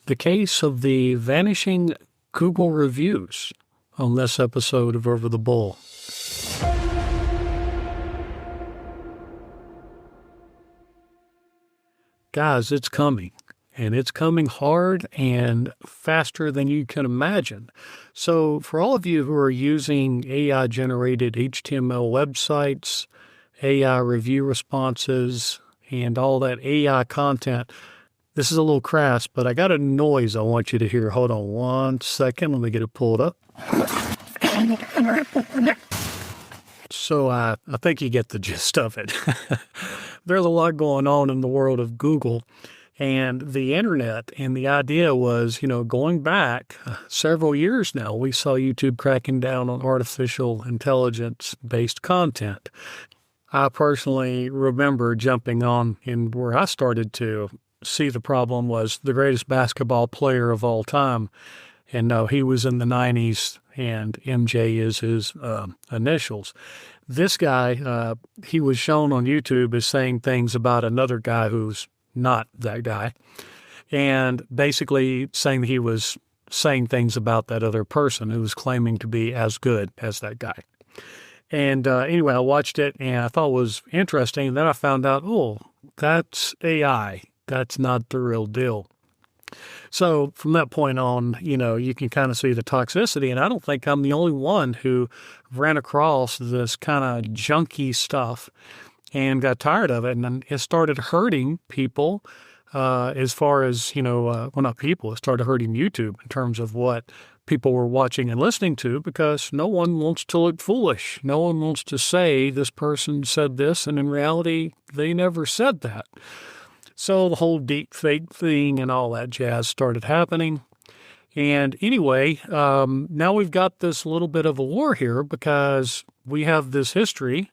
the case of the vanishing Google reviews on this episode of Over the Bull. Guys, it's coming, and it's coming hard and faster than you can imagine. So for all of you who are using AI-generated HTML websites, AI review responses, and all that AI content, this is a little crass, but I got a noise I want you to hear. Hold on one second. Let me get it pulled up. So I think you get the gist of it. There's a lot going on in the world of Google and the internet. And the idea was, going back several years now, we saw YouTube cracking down on artificial intelligence-based content. I personally remember jumping on, and where I started to see the problem was the greatest basketball player of all time. And no, he was in the 90s, and MJ is his initials. This guy, he was shown on YouTube as saying things about another guy who's not that guy, and basically saying that he was saying things about that other person who was claiming to be as good as that guy. And anyway, I watched it, and I thought it was interesting. And then I found out, oh, that's AI. That's not the real deal. So from that point on, you can kind of see the toxicity. And I don't think I'm the only one who ran across this kind of junky stuff and got tired of it. And it started hurting people as far as, not people, it started hurting YouTube in terms of what people were watching and listening to, because no one wants to look foolish. No one wants to say this person said this, and in reality, they never said that. So the whole deep fake thing and all that jazz started happening. And anyway, now we've got this little bit of a war here because we have this history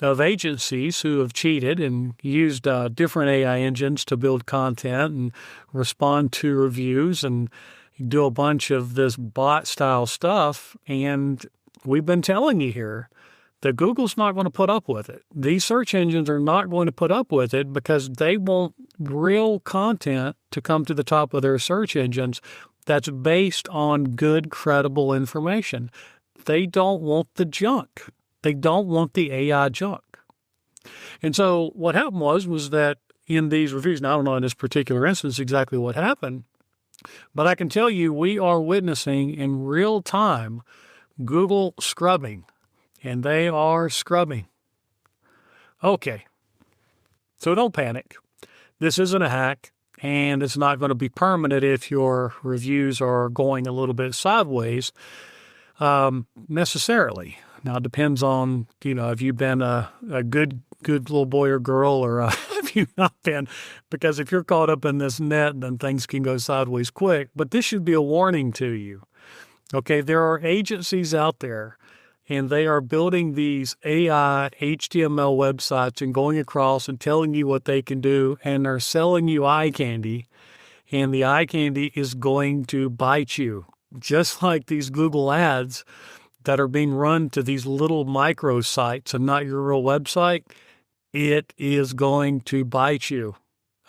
of agencies who have cheated and used different AI engines to build content and respond to reviews and do a bunch of this bot-style stuff. And we've been telling you here that Google's not going to put up with it. These search engines are not going to put up with it because they want real content to come to the top of their search engines that's based on good, credible information. They don't want the junk. They don't want the AI junk. And so what happened was that in these reviews, now I don't know in this particular instance exactly what happened, but I can tell you we are witnessing in real time Google scrubbing. And they are scrubbing. Okay, so don't panic. This isn't a hack, and it's not going to be permanent if your reviews are going a little bit sideways necessarily. Now, it depends on, if you've been a good little boy or girl, or if you've not been, because if you're caught up in this net, then things can go sideways quick. But this should be a warning to you. Okay, there are agencies out there, and they are building these AI HTML websites and going across and telling you what they can do, and they're selling you eye candy, and the eye candy is going to bite you. Just like these Google ads that are being run to these little micro sites and not your real website, it is going to bite you.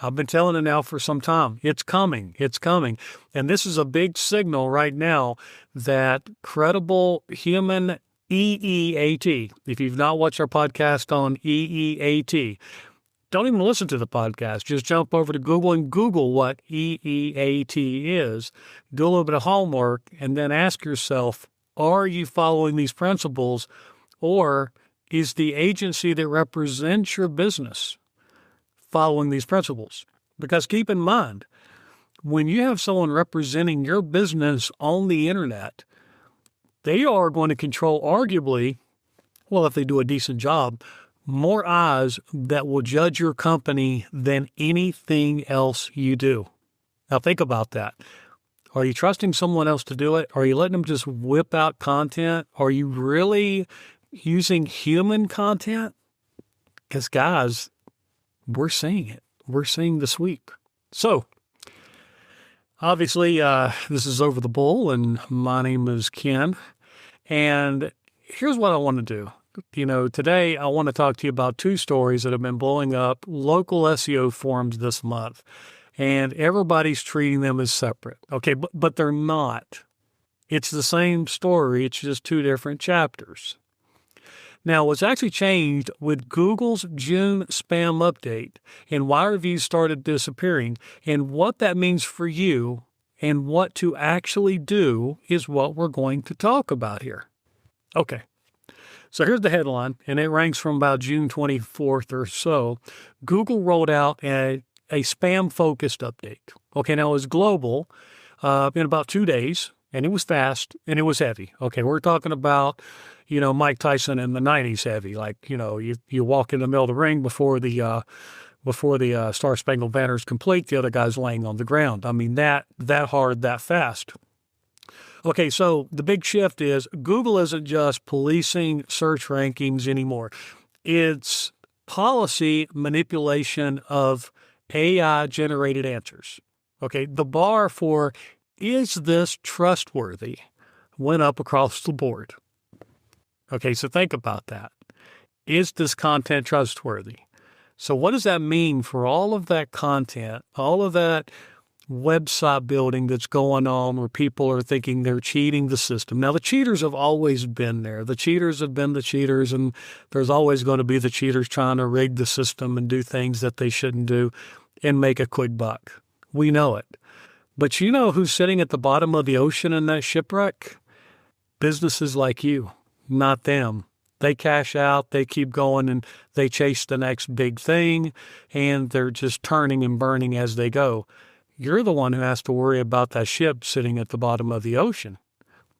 I've been telling it now for some time. It's coming. It's coming. And this is a big signal right now that credible human EEAT. If you've not watched our podcast on EEAT, don't even listen to the podcast. Just jump over to Google and Google what EEAT is. Do a little bit of homework and then ask yourself, are you following these principles, or is the agency that represents your business following these principles? Because keep in mind, when you have someone representing your business on the internet, they are going to control, arguably, well, if they do a decent job, more eyes that will judge your company than anything else you do. Now, think about that. Are you trusting someone else to do it? Are you letting them just whip out content? Are you really using human content? Because, guys, we're seeing it. We're seeing the sweep. So, obviously, this is Over the Bull, and my name is Ken. And here's what I want to do. Today I want to talk to you about two stories that have been blowing up local SEO forums this month. and everybody's treating them as separate. Okay, but they're not. It's the same story. It's just two different chapters. Now, what's actually changed with Google's June spam update and why reviews started disappearing and what that means for you and what to actually do is what we're going to talk about here. Okay, so here's the headline, and it ranks from about June 24th or so. Google rolled out a spam-focused update. Okay, now it was global in about 2 days, and it was fast, and it was heavy. Okay, we're talking about, Mike Tyson in the 90s heavy. Like, you walk in the middle of the ring before the Star Spangled Banner is complete, the other guy's laying on the ground. I mean, that hard, that fast. Okay, so the big shift is Google isn't just policing search rankings anymore. It's policy manipulation of AI-generated answers. Okay, the bar for is this trustworthy went up across the board. Okay, so think about that. Is this content trustworthy? So what does that mean for all of that content, all of that website building that's going on where people are thinking they're cheating the system? Now, the cheaters have always been there. The cheaters have been the cheaters, and there's always going to be the cheaters trying to rig the system and do things that they shouldn't do and make a quick buck. We know it. But you know who's sitting at the bottom of the ocean in that shipwreck? Businesses like you, not them. They cash out, they keep going, and they chase the next big thing, and they're just turning and burning as they go. You're the one who has to worry about that ship sitting at the bottom of the ocean.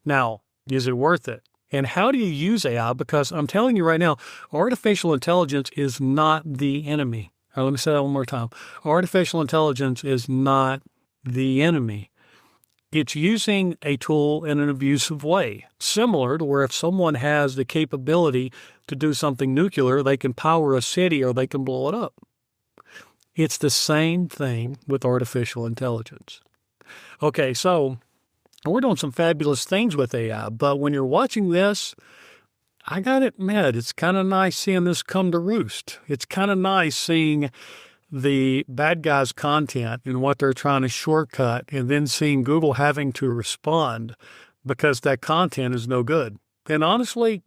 Now, is it worth it? And how do you use AI? Because I'm telling you right now, artificial intelligence is not the enemy. Now, let me say that one more time. Artificial intelligence is not the enemy. It's using a tool in an abusive way, similar to where if someone has the capability to do something nuclear, they can power a city or they can blow it up. It's the same thing with artificial intelligence. Okay, so we're doing some fabulous things with AI, but when you're watching this, I gotta admit, it's kind of nice seeing this come to roost. It's kind of nice seeing the bad guys' content and what they're trying to shortcut, and then seeing Google having to respond because that content is no good. And honestly,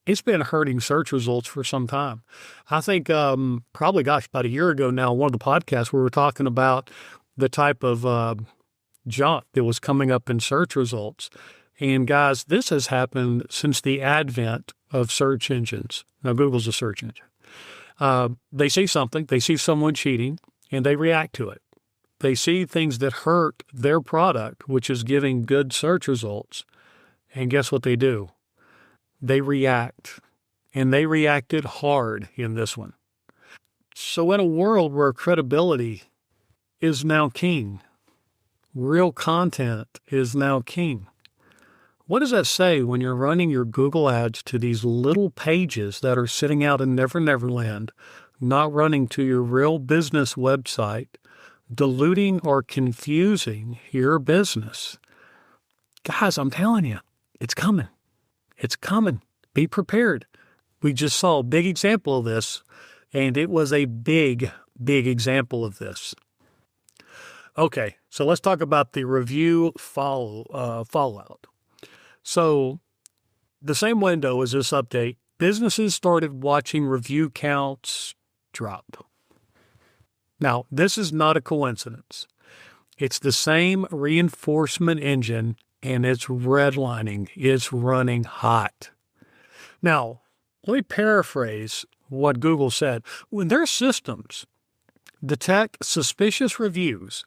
it's been hurting search results for some time. I think probably, about a year ago now, one of the podcasts, we were talking about the type of junk that was coming up in search results. And guys, this has happened since the advent of search engines. Now, Google's a search engine. They see something, they see someone cheating, and they react to it. They see things that hurt their product, which is giving good search results. And guess what they do? They react. And they reacted hard in this one. So in a world where credibility is now king, real content is now king, what does that say when you're running your Google ads to these little pages that are sitting out in Never Never Land, not running to your real business website, diluting or confusing your business? Guys, I'm telling you, it's coming. It's coming. Be prepared. We just saw a big example of this, and it was a big, big example of this. Okay, so let's talk about the review fallout. So the same window as this update, businesses started watching review counts drop. Now, this is not a coincidence. It's the same reinforcement engine, and its redlining is running hot. Now, let me paraphrase what Google said. When their systems detect suspicious reviews,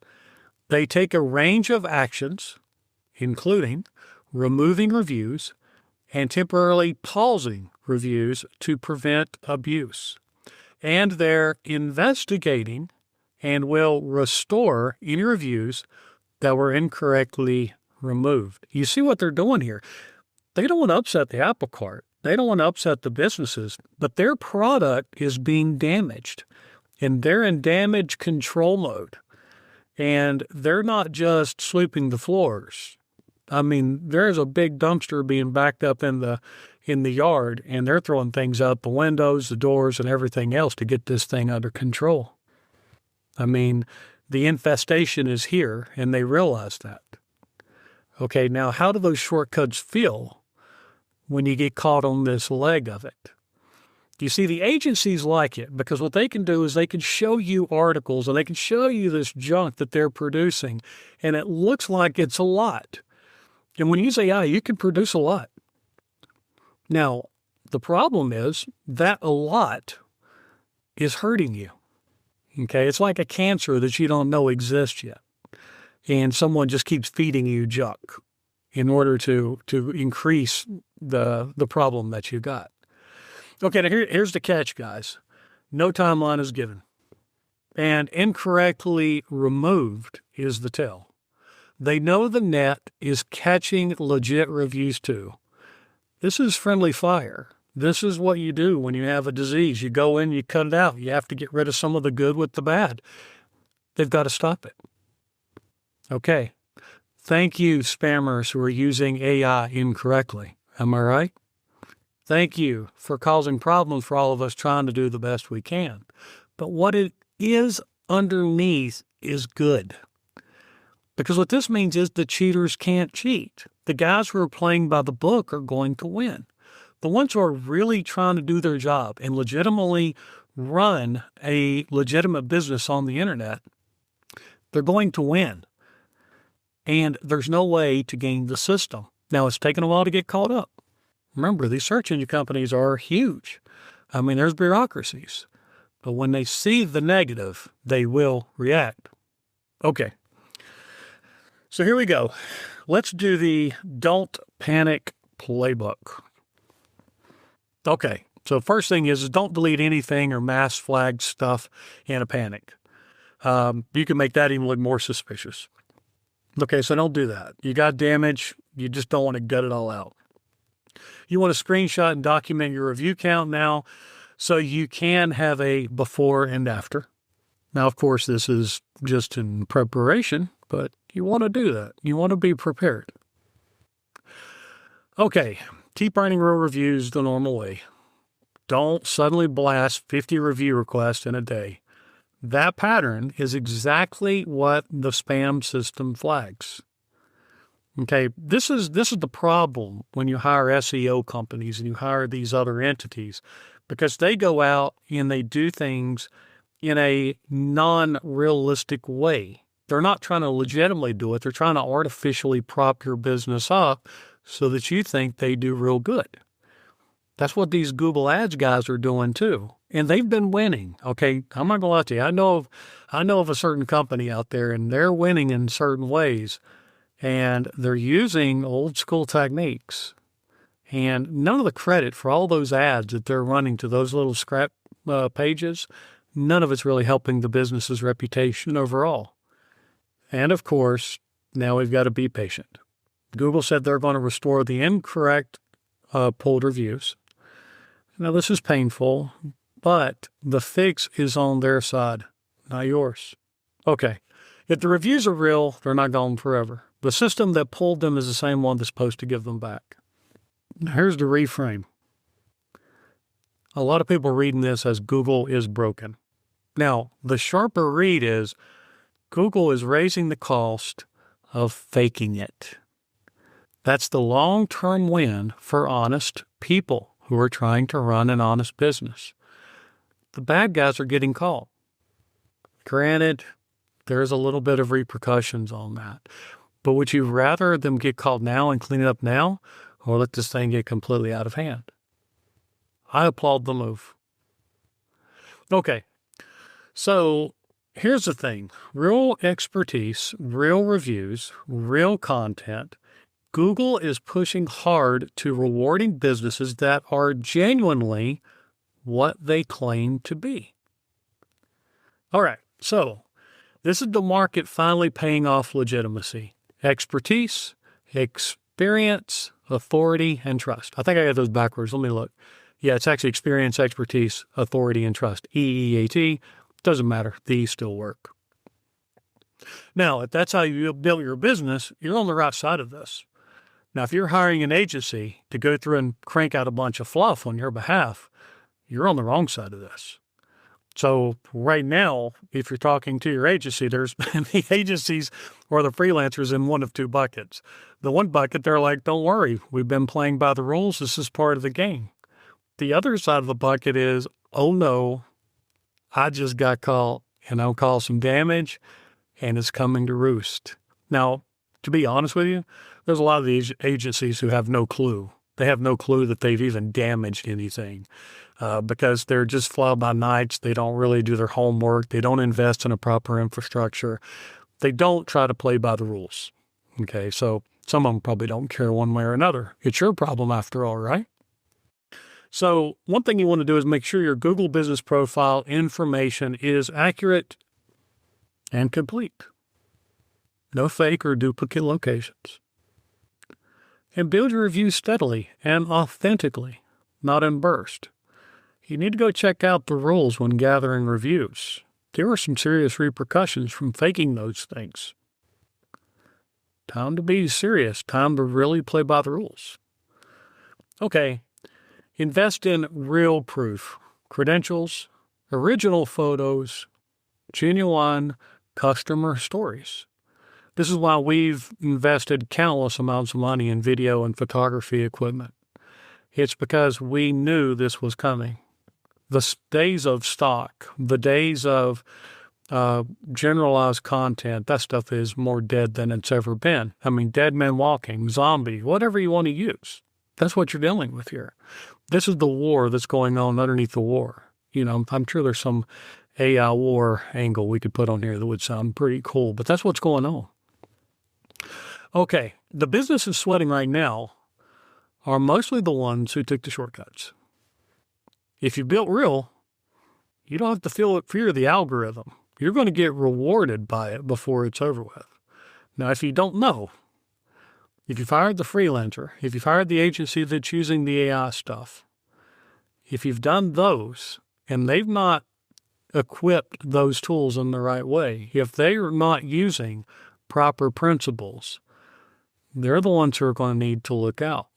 they take a range of actions, including removing reviews and temporarily pausing reviews to prevent abuse. And they're investigating and will restore any reviews that were incorrectly removed. You see what they're doing here? They don't want to upset the apple cart. They don't want to upset the businesses, but their product is being damaged, and they're in damage control mode. And they're not just sweeping the floors. I mean, there's a big dumpster being backed up in the yard, and they're throwing things out the windows, the doors, and everything else to get this thing under control. I mean, The infestation is here, and they realize that. Okay, now how do those shortcuts feel when you get caught on this leg of it? You see, the agencies like it because what they can do is they can show you articles and they can show you this junk that they're producing, and it looks like it's a lot. And when you use AI, you can produce a lot. Now, the problem is that a lot is hurting you. Okay, it's like a cancer that you don't know exists yet. And someone just keeps feeding you junk in order to increase the problem that you got. Okay, now here's the catch, guys. No timeline is given. And incorrectly removed is the tell. They know the net is catching legit reviews too. This is friendly fire. This is what you do when you have a disease. You go in, you cut it out. You have to get rid of some of the good with the bad. They've got to stop it. Okay. Thank you, spammers who are using AI incorrectly. Am I right? Thank you for causing problems for all of us trying to do the best we can. But what it is underneath is good. Because what this means is the cheaters can't cheat. The guys who are playing by the book are going to win. The ones who are really trying to do their job and legitimately run a legitimate business on the internet, they're going to win. And there's no way to game the system. Now, it's taken a while to get caught up. Remember, these search engine companies are huge. I mean, there's bureaucracies. But when they see the negative, they will react. Okay. So here we go. Let's do the don't panic playbook. Okay. So first thing is don't delete anything or mass flag stuff in a panic. You can make that even look more suspicious. Okay, so don't do that. You got damage. You just don't want to gut it all out. You want to screenshot and document your review count now so you can have a before and after. Now, of course, this is just in preparation, but you want to do that. You want to be prepared. Okay, keep writing real reviews the normal way. Don't suddenly blast 50 review requests in a day. That pattern is exactly what the spam system flags. Okay, this is the problem when you hire SEO companies and you hire these other entities, because they go out and they do things in a non-realistic way. They're not trying to legitimately do it. They're trying to artificially prop your business up so that you think they do real good. That's what these Google Ads guys are doing too. And they've been winning. Okay, I'm not going to lie to you. I know of a certain company out there and they're winning in certain ways. And they're using old school techniques. And none of the credit for all those ads that they're running to those little scrap pages, none of it's really helping the business's reputation overall. And of course, now we've got to be patient. Google said they're going to restore the incorrect pulled reviews. Now, this is painful, but the fix is on their side, not yours. Okay, if the reviews are real, they're not gone forever. The system that pulled them is the same one that's supposed to give them back. Now, here's the reframe. A lot of people are reading this as Google is broken. Now, the sharper read is Google is raising the cost of faking it. That's the long-term win for honest people who are trying to run an honest business. The bad guys are getting caught. Granted, there's a little bit of repercussions on that. But would you rather them get caught now and clean it up now, or let this thing get completely out of hand? I applaud the move. Okay, so here's the thing. Real expertise, real reviews, real content. Google is pushing hard to rewarding businesses that are genuinely what they claim to be. All right, so this is the market finally paying off legitimacy. Expertise, experience, authority, and trust. I think I got those backwards. Let me look. Yeah, it's actually experience, expertise, authority, and trust. EEAT. Doesn't matter. These still work. Now, if that's how you build your business, you're on the right side of this. Now, if you're hiring an agency to go through and crank out a bunch of fluff on your behalf, you're on the wrong side of this. So right now, if you're talking to your agency, there's the agencies or the freelancers in one of two buckets. The one bucket, they're like, don't worry, we've been playing by the rules. This is part of the game. The other side of the bucket is, oh no, I just got caught and I'll cause some damage and it's coming to roost. Now, to be honest with you, there's a lot of these agencies who have no clue. They have no clue that they've even damaged anything because they're just fly-by-nights. They don't really do their homework. They don't invest in a proper infrastructure. They don't try to play by the rules. Okay, so some of them probably don't care one way or another. It's your problem after all, right? So one thing you want to do is make sure your Google Business Profile information is accurate and complete. No fake or duplicate locations. And build your reviews steadily and authentically, not in bursts. You need to go check out the rules when gathering reviews. There are some serious repercussions from faking those things. Time to be serious. Time to really play by the rules. Okay. Invest in real proof, credentials, original photos, genuine customer stories. This is why we've invested countless amounts of money in video and photography equipment. It's because we knew this was coming. The days of stock, the days of generalized content, that stuff is more dead than it's ever been. I mean, dead men walking, zombie, whatever you want to use. That's what you're dealing with here. This is the war that's going on underneath the war. You know, I'm sure there's some AI war angle we could put on here that would sound pretty cool, but that's what's going on. Okay, the businesses sweating right now are mostly the ones who took the shortcuts. If you built real, you don't have to fear the algorithm. You're going to get rewarded by it before it's over with. Now, if you don't know, if you've hired the freelancer, if you've hired the agency that's using the AI stuff, if you've done those and they've not equipped those tools in the right way, if they are not using proper principles, they're the ones who are going to need to look out.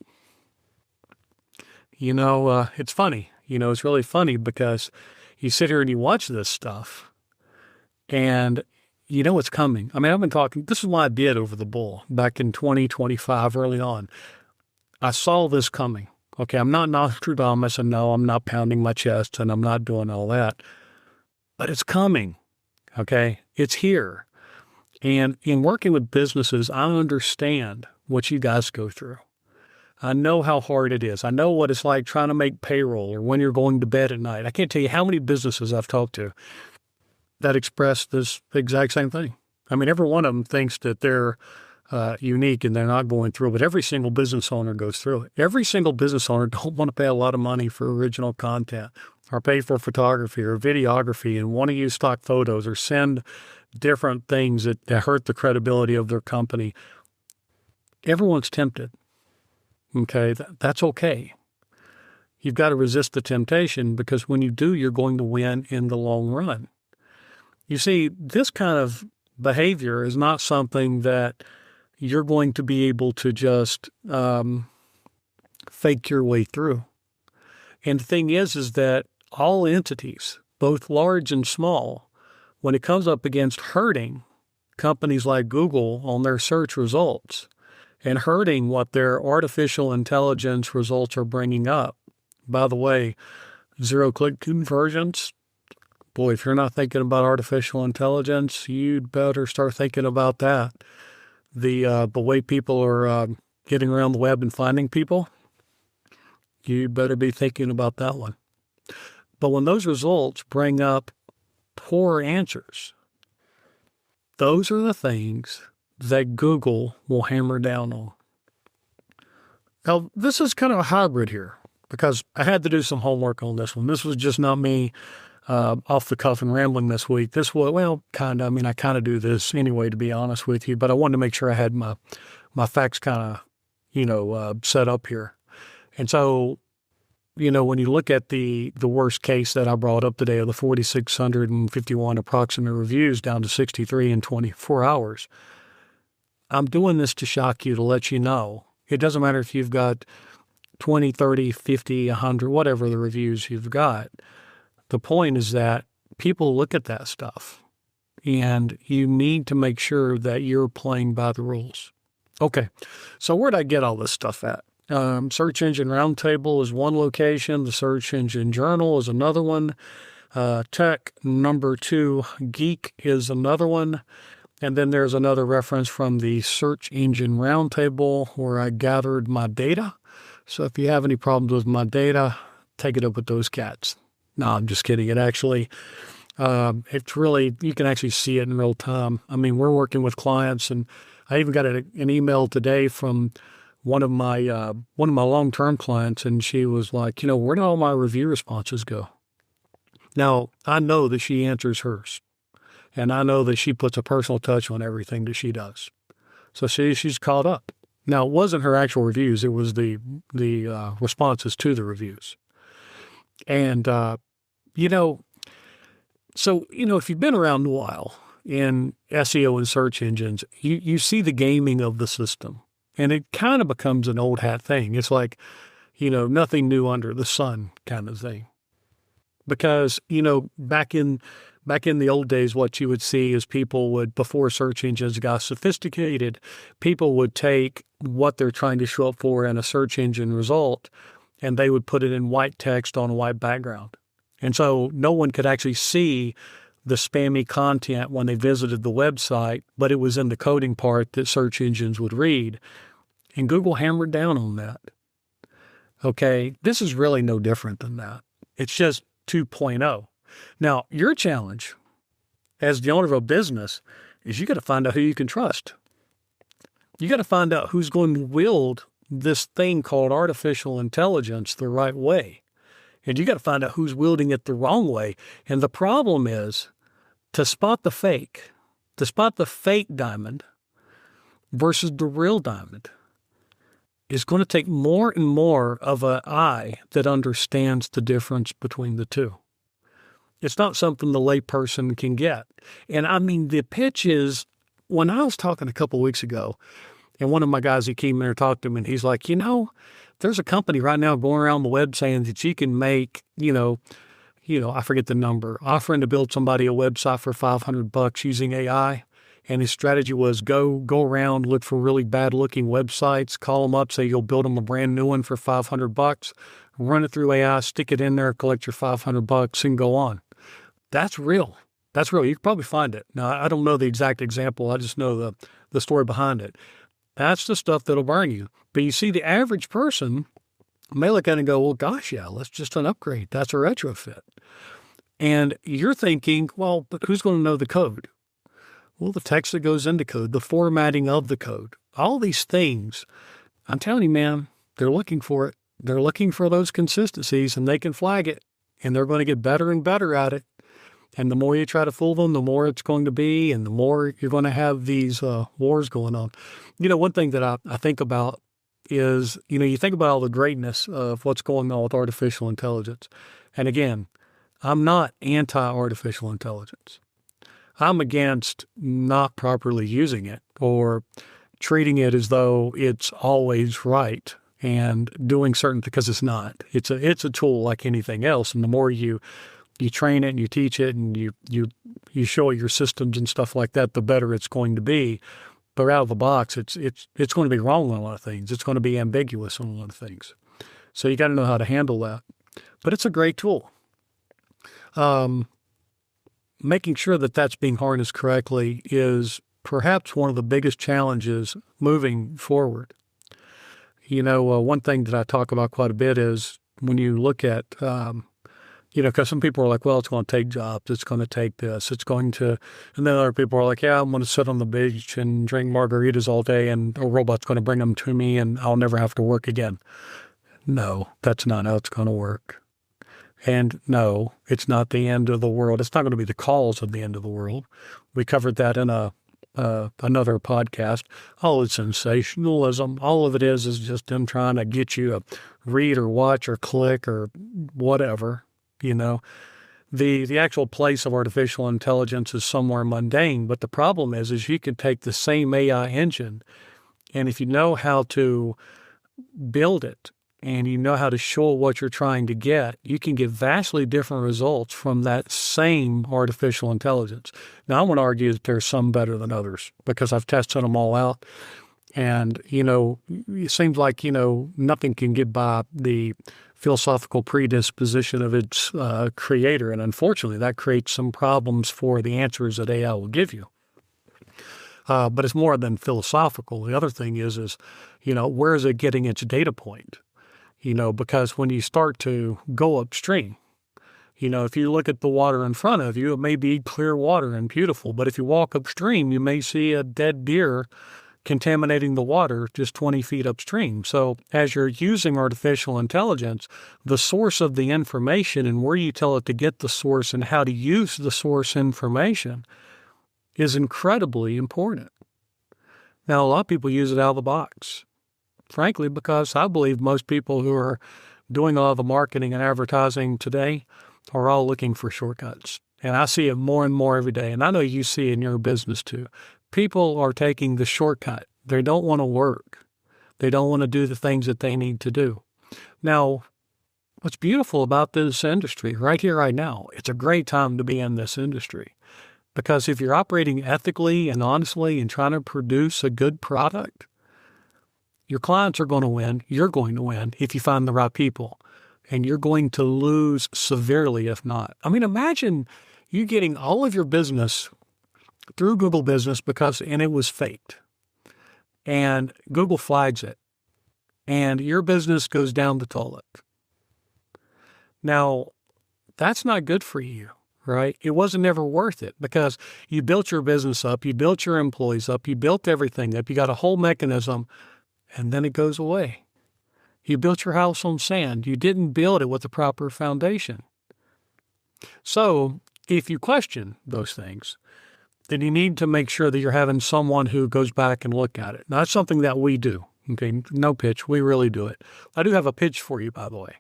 You know, it's funny. You know, it's really funny because you sit here and you watch this stuff and you know it's coming. I mean, I've been talking, this is what I did over the bull back in 2025 early on. I saw this coming. Okay, I'm not Nostradamus, and no, I'm not pounding my chest, and I'm not doing all that. But it's coming, okay? It's here. And in working with businesses, I understand what you guys go through. I know how hard it is. I know what it's like trying to make payroll or when you're going to bed at night. I can't tell you how many businesses I've talked to that express this exact same thing. I mean, every one of them thinks that they're unique and they're not going through it, but every single business owner goes through it. Every single business owner don't want to pay a lot of money for original content or pay for photography or videography and want to use stock photos or send different things that hurt the credibility of their company. Everyone's tempted. Okay, that's okay. You've got to resist the temptation because when you do, you're going to win in the long run. You see, this kind of behavior is not something that you're going to be able to just fake your way through. And the thing is that all entities, both large and small, when it comes up against hurting companies like Google on their search results and hurting what their artificial intelligence results are bringing up. By the way, zero-click conversions, boy, if you're not thinking about artificial intelligence, you'd better start thinking about that. The way people are getting around the web and finding people, you better be thinking about that one. But when those results bring up poor answers, those are the things that Google will hammer down on. Now, this is kind of a hybrid here because I had to do some homework on this one. This was just not me off the cuff and rambling this week. This was, well, kind of. I mean, I kind of do this anyway, to be honest with you, but I wanted to make sure I had my facts kind of, set up here. And so, when you look at the worst case that I brought up today of the 4,651 approximate reviews down to 63 in 24 hours, I'm doing this to shock you, to let you know. It doesn't matter if you've got 20, 30, 50, 100, whatever the reviews you've got. The point is that people look at that stuff, and you need to make sure that you're playing by the rules. Okay, so where'd I get all this stuff at? Search Engine Roundtable is one location. The Search Engine Journal is another one. Tech number 2 Geek is another one. And then there's another reference from the Search Engine Roundtable where I gathered my data. So if you have any problems with my data, take it up with those cats. No, I'm just kidding. It actually, it's really, you can actually see it in real time. I mean, we're working with clients, and I even got an email today from one of my long-term clients, and she was like, where did all my review responses go? Now, I know that she answers hers, and I know that she puts a personal touch on everything that she does. So she's caught up. Now, it wasn't her actual reviews. It was the responses to the reviews. And, if you've been around a while in SEO and search engines, you see the gaming of the system. And it kind of becomes an old hat thing. It's like, nothing new under the sun kind of thing. Because, back in the old days, what you would see is people would, before search engines got sophisticated, people would take what they're trying to show up for in a search engine result, and they would put it in white text on a white background. And so no one could actually see the spammy content when they visited the website, but it was in the coding part that search engines would read. And Google hammered down on that. Okay, this is really no different than that. It's just 2.0. Now, your challenge as the owner of a business is you got to find out who you can trust. You got to find out who's going to wield this thing called artificial intelligence the right way. And you got to find out who's wielding it the wrong way. And the problem is to spot the fake diamond versus the real diamond is going to take more and more of an eye that understands the difference between the two. It's not something the layperson can get. And I mean, the pitch is, when I was talking a couple of weeks ago, and one of my guys, he came in and talked to me, and he's like, there's a company right now going around the web saying that you can make, I forget the number, offering to build somebody a website for $500 using AI. And his strategy was go around, look for really bad looking websites, call them up, say you'll build them a brand new one for $500, run it through AI, stick it in there, collect your $500 and go on. That's real. That's real. You can probably find it. Now, I don't know the exact example. I just know the story behind it. That's the stuff that'll burn you. But you see, the average person may look at it and go, well, gosh, yeah, that's just an upgrade. That's a retrofit. And you're thinking, well, but who's going to know the code? Well, the text that goes into code, the formatting of the code, all these things, I'm telling you, man, they're looking for it. They're looking for those consistencies, and they can flag it, and they're going to get better and better at it. And the more you try to fool them, the more it's going to be, and the more you're going to have these wars going on. One thing that I think about is, you think about all the greatness of what's going on with artificial intelligence. And again, I'm not anti-artificial intelligence. I'm against not properly using it or treating it as though it's always right and doing certain, because it's not. It's a tool like anything else, and the more you train it and you teach it and you show it your systems and stuff like that, the better it's going to be. But out of the box, it's going to be wrong on a lot of things. It's going to be ambiguous on a lot of things. So you got to know how to handle that. But it's a great tool. Making sure that that's being harnessed correctly is perhaps one of the biggest challenges moving forward. One thing that I talk about quite a bit is when you look at, because some people are like, well, it's going to take jobs, it's going to take this, it's going to, and then other people are like, yeah, I'm going to sit on the beach and drink margaritas all day, and a robot's going to bring them to me, and I'll never have to work again. No, that's not how it's going to work. And no, it's not the end of the world. It's not going to be the cause of the end of the world. We covered that in another podcast. All it's sensationalism. All of it is just them trying to get you to read or watch or click or whatever. The actual place of artificial intelligence is somewhere mundane. But the problem is you can take the same AI engine, and if you know how to build it and you know how to show what you're trying to get, you can get vastly different results from that same artificial intelligence. Now, I want to argue that there's some better than others because I've tested them all out. And, it seems like, nothing can get by the philosophical predisposition of its creator. And unfortunately, that creates some problems for the answers that AI will give you. But it's more than philosophical. The other thing is, where is it getting its data point? Because when you start to go upstream, if you look at the water in front of you, it may be clear water and beautiful. But if you walk upstream, you may see a dead deer contaminating the water just 20 feet upstream. So as you're using artificial intelligence, the source of the information and where you tell it to get the source and how to use the source information is incredibly important. Now, a lot of people use it out of the box, frankly, because I believe most people who are doing all the marketing and advertising today are all looking for shortcuts. And I see it more and more every day. And I know you see it in your business too. People are taking the shortcut. They don't want to work. They don't want to do the things that they need to do. Now, what's beautiful about this industry right here, right now, it's a great time to be in this industry. Because if you're operating ethically and honestly and trying to produce a good product, your clients are going to win. You're going to win if you find the right people. And you're going to lose severely if not. I mean, imagine you getting all of your business through Google Business and it was faked. And Google flags it. And your business goes down the toilet. Now, that's not good for you, right? It wasn't ever worth it because you built your business up, you built your employees up, you built everything up, you got a whole mechanism, and then it goes away. You built your house on sand. You didn't build it with the proper foundation. So if you question those things, then you need to make sure that you're having someone who goes back and look at it. Now, that's something that we do. Okay, no pitch. We really do it. I do have a pitch for you, by the way.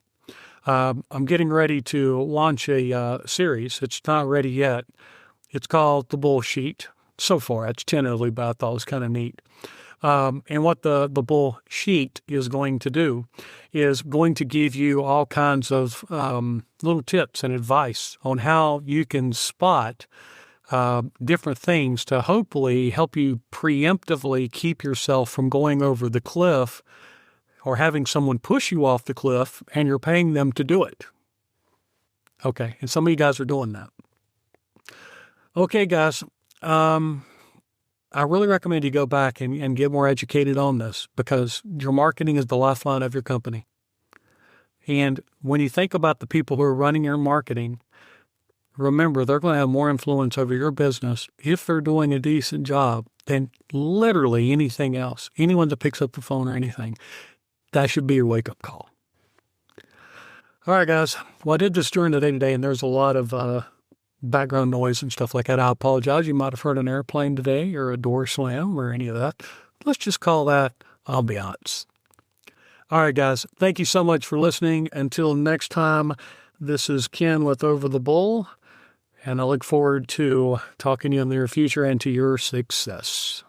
I'm getting ready to launch a series. It's not ready yet. It's called The Bullsheet. So far, it's tentatively, but I thought it was kind of neat. And what the Bullsheet is going to do is going to give you all kinds of little tips and advice on how you can spot different things to hopefully help you preemptively keep yourself from going over the cliff or having someone push you off the cliff and you're paying them to do it. Okay, and some of you guys are doing that. Okay, guys, I really recommend you go back and get more educated on this because your marketing is the lifeline of your company. And when you think about the people who are running your marketing, remember, they're going to have more influence over your business if they're doing a decent job than literally anything else. Anyone that picks up the phone or anything, that should be your wake-up call. All right, guys. Well, I did this during the day today, and there's a lot of background noise and stuff like that. I apologize. You might have heard an airplane today or a door slam or any of that. Let's just call that ambiance. All right, guys. Thank you so much for listening. Until next time, this is Ken with Over the Bull, and I look forward to talking to you in the near future and to your success.